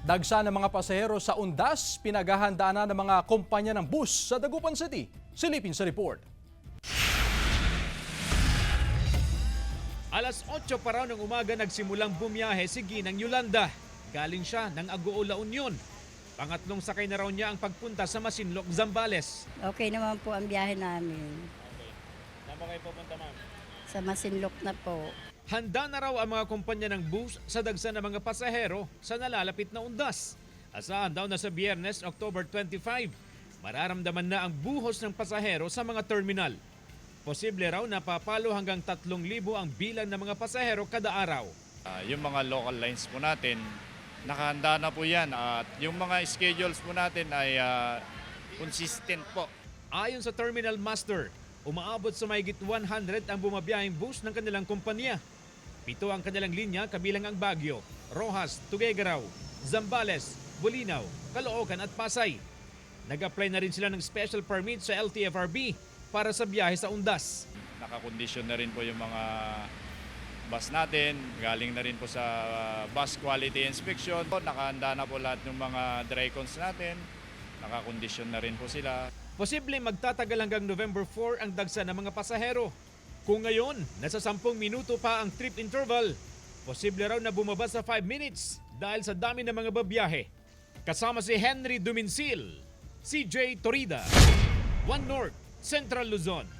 Dagsa ng mga pasahero sa undas, pinaghahandaan na ng mga kumpanya ng bus sa Dagupan City. Silipin sa report. Alas 8 pa raw ng umaga nagsimulang bumiyahe si Ginang Yolanda. Galing siya ng Agoo, La Union. Pangatlong sakay na raw niya ang pagpunta sa Masinloc, Zambales. Okay naman po ang biyahe namin. Saan ba kayo pupunta, ma'am? Sa Masinloc na po. Handa na raw ang mga kumpanya ng bus sa dagsa ng mga pasahero sa nalalapit na undas. Asahan daw na sa Biyernes, October 25, mararamdaman na ang buhos ng pasahero sa mga terminal. Posible raw na papalo hanggang 3,000 ang bilang ng mga pasahero kada araw. Yung mga local lines po natin, nakahanda na po yan. At yung mga schedules po natin ay consistent po. Ayon sa Terminal Master, umaabot sa mahigit 100 ang bumabiyahing bus ng kanilang kumpanya. 7 ang kanilang linya kabilang ang Baguio, Rojas, Tuguegarao, Zambales, Bulinaw, Caloocan at Pasay. Nag-apply na rin sila ng special permit sa LTFRB para sa biyahe sa undas. Nakakondisyon na rin po yung mga bus natin. Galing na rin po sa bus quality inspection. Nakahanda na po lahat ng mga dry cons natin. Nakakondisyon na rin po sila. Posible magtatagal hanggang November 4 ang dagsa ng mga pasahero. Kung ngayon, nasa 10 minuto pa ang trip interval, posible raw na bumaba sa 5 minutes dahil sa dami ng mga babiyahe. Kasama si Henry Duminsil, CJ Torida, One North, Central Luzon.